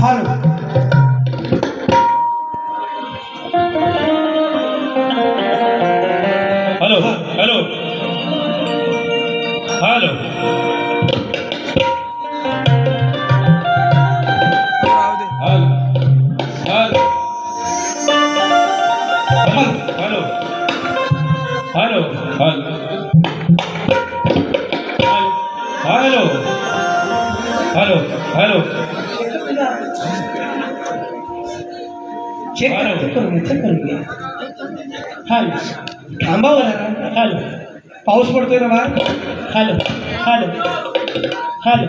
Hello hello hello hello hello hello hello hello hello check करून घ्या hello थांबा जरा हॅलो पाऊस पडतोय ना बाहेर hello hello hello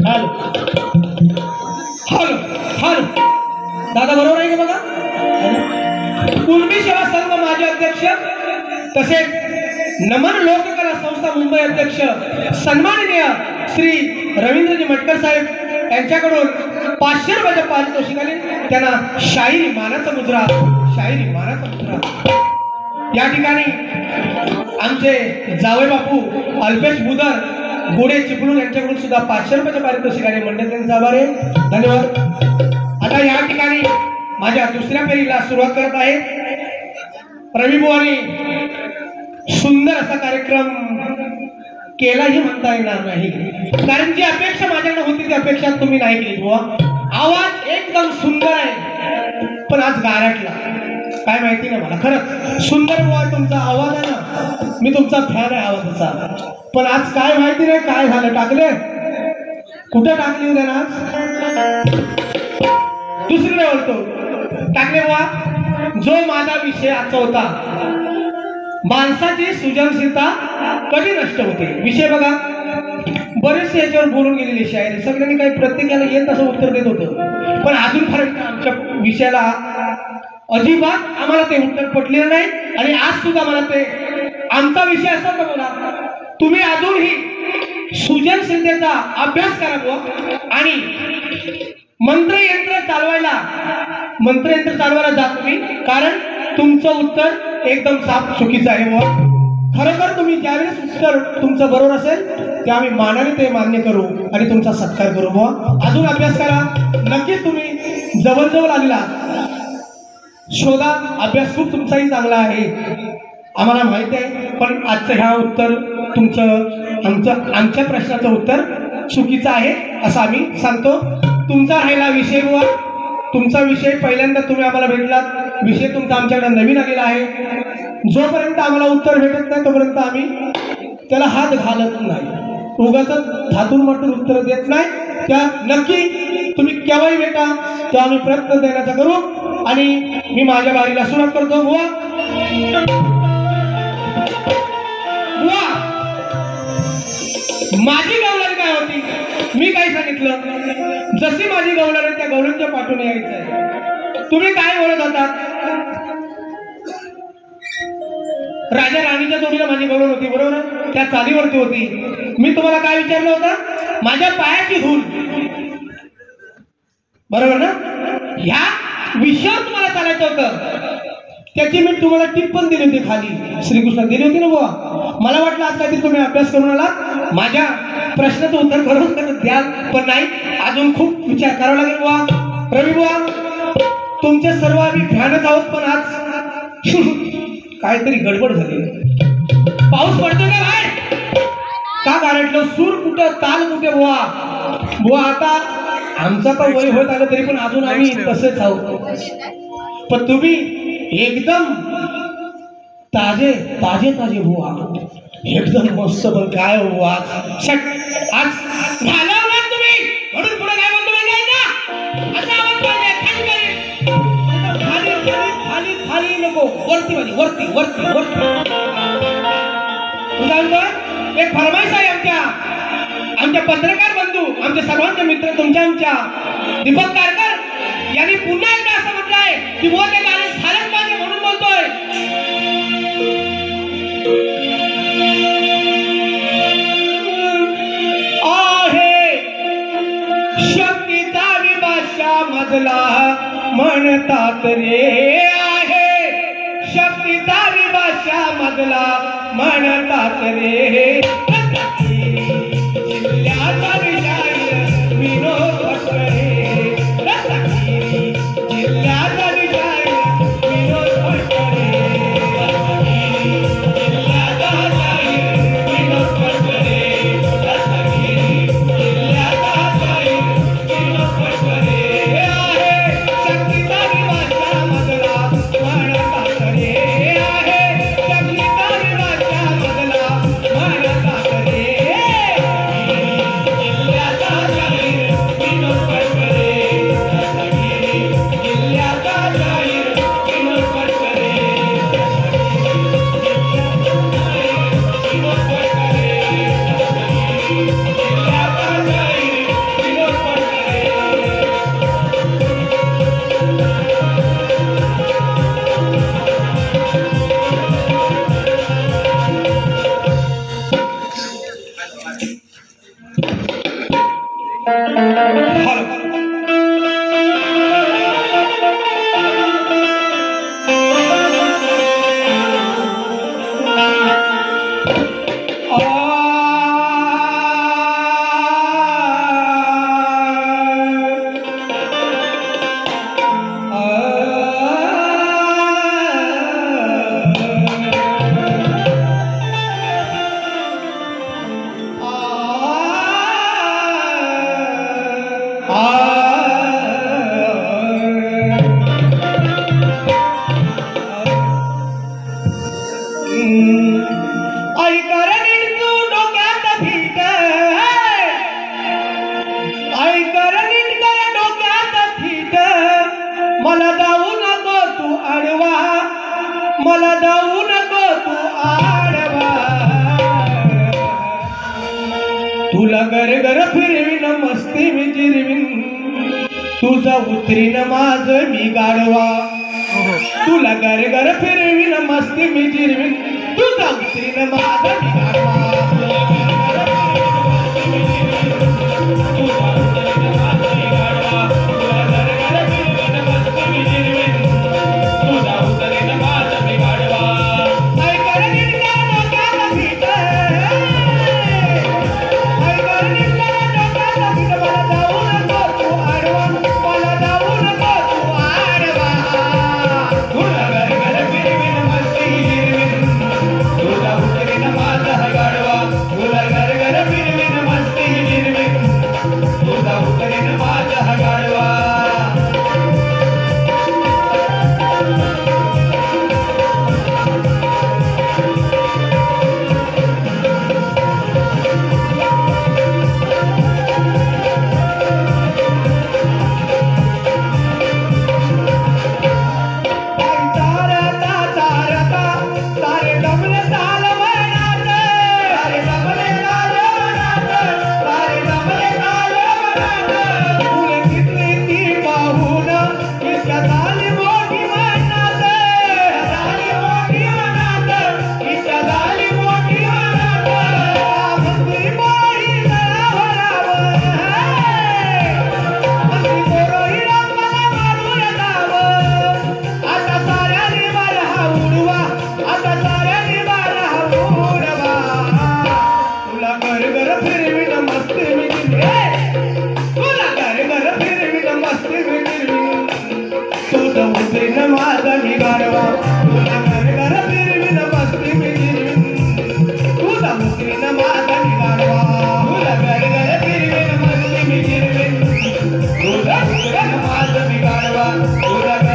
hello hello hello दादा बरोबर आहे का बघा कुणबी सेवा संघ माजी अध्यक्ष तसेच नमन लोककला संस्था मुंबई अध्यक्ष सन्माननीय श्री रवींद्रजी मटकर साहेब यांच्याकडून 500 रुपयाच्या पारितोषिकाने त्यांना शाहिरी मानाचा मुद्रा या ठिकाणी आमचे जावई बापू अल्पेश बुदर गोडे चिपळूण यांच्याकडून सुद्धा 500 रुपयाच्या पारितोषिकाने मंडळ त्यांचा आभार आहे धन्यवाद। आता या ठिकाणी माझ्या दुसऱ्या फेरीला सुरुवात करत आहे रविबुवानी सुंदर असा कार्यक्रम केलाही म्हणता येणार नाही कारण जी अपेक्षा माझ्याकडे होती ती अपेक्षा तुम्ही नाही केली बुवा आवाज एकदम सुंदर आहे पण आज गारटला काय माहिती नाही मला खरंच सुंदर बुवा तुमचा आवाज आहे ना मी तुमचा फॅन आहे आवाजाचा पण आज काय माहिती नाही काय झालं टाकले कुठे टाकली उद्या ना दुसरीकडे बोलतो टाकले बुवा जो माझा विषय आजचा होता माणसाची सृजनशीलता कधी नष्ट होते विषय बघा बरेचसे याच्यावर बोलून गेलेले शायरी सगळ्यांनी काही प्रत्येकाला येत असं उत्तर देत होतं पण अजूनपर्यंत आमच्या विषयाला अजिबात आम्हाला ते उत्तर पटलेलं नाही आणि आज सुद्धा मला ते आमचा विषय असा होता बघा तुम्ही अजूनही सृजनशीलतेचा अभ्यास करा बुवा आणि मंत्रयंत्र चालवायला जा तुम्ही कारण तुमचं उत्तर एकदम साफ चुकीचं आहे बुवा खरोखर तुम्ही ज्यावेळेस उत्तर तुमचं बरोबर असेल ते आम्ही मानाने ते मान्य करू आणि तुमचा सत्कार करू बुवा अजून अभ्यास करा नक्कीच तुम्ही जवळ आलेला शोधा अभ्यास खूप तुमचाही चांगला आहे आम्हाला माहित आहे पण आजचं ह्या उत्तर तुमचं आमच्या प्रश्नाचं उत्तर चुकीचं आहे असं आम्ही सांगतो तुमचा राहिला विषय बुवा तुमचा विषय पहिल्यांदा तुम्ही आम्हाला भेटलात विषय तुमचा आमच्याकडे नवीन आलेला आहे जोपर्यंत आम्हाला उत्तर भेटत नाही तोपर्यंत आम्ही त्याला हात घालत नाही उगाच धातून मातून उत्तर देत नाही त्या नक्की तुम्ही केव्हाही भेटा तेव्हा आम्ही प्रयत्न देण्याचा करू आणि मी माझ्या बारीला सुरुवात करतो बुवा माझी गवळण काय होती मी काय सांगितलं जशी माझी गवळण आहे त्या गवळणच्या पाठून यायचं आहे तुम्ही काय बोलत होता राजा राणीच्या जोडीला माझी गवळण होती बरोबर त्या चालीवरती होती मी तुम्हाला काय विचारलं होतं माझ्या पायाची धूल बरोबर ना ह्या विषयावर तुम्हाला चालायचं होतं त्याची मी तुम्हाला टिप पण दिली होती खाली श्रीकृष्ण दिली होती ना बुवा मला वाटलं आज काहीतरी तुम्ही अभ्यास करून आला माझ्या प्रश्नाचं उत्तर करून द्याल पण नाही अजून खूप विचार करावा लागेल बुवा रवी बुवा तुमचे सर्व आम्ही फॅनच आहोत पण आज काहीतरी गडबड झाली पाऊस पडतोय का बाहेर का गारटलं सूर कुठं ताल कुठे बुवा आता आमचा तर वय होत आलं तरी पण अजून आम्ही तसेच आहोत पण तुम्ही एकदम ताजे बुवा एकदम मस्त पण काय बुवा आज घालवला तुम्ही म्हणून पुढे काय बोलतो माहिती आहे का असा आवाज पाहिजे खाली नको वरती एक फरमाईश आहे आमच्या पत्रकार बंधू आमचे सर्वांचे मित्र तुमच्या दीपक कारकर यांनी पुन्हा एकदा असं म्हटलं आहे की बुवा ते गाणं झालंच पाहिजे म्हणून बोलतोय आहे शक्तीचा विभाषा मजला म्हणतात रे आहे शक्तीचा विभाषा मजला म्हणतात रे जिल्ह्याचा विषय विनोद मला जाऊ नको तू आडवा, मला जाऊ नको तू आडवा, तुला घर घर फिरवीन मस्ती मी जिरवीन, तुझा उतरीन माझ मी गाडवा, तुला घर घर फिरवीन मस्ती मी जिरवीन, तुझा उतरीन माझ मी गाडवा, माझा मी गाडवा, तुला घर घर फिरवीन मस्ती मी जिरवीन, तुझा उतरीन माझा मी गाडवा, तुला घर घर फिरवीन मस्ती मी जिरवीन, तुझा उतरीन माझा मी गाडवा, तुला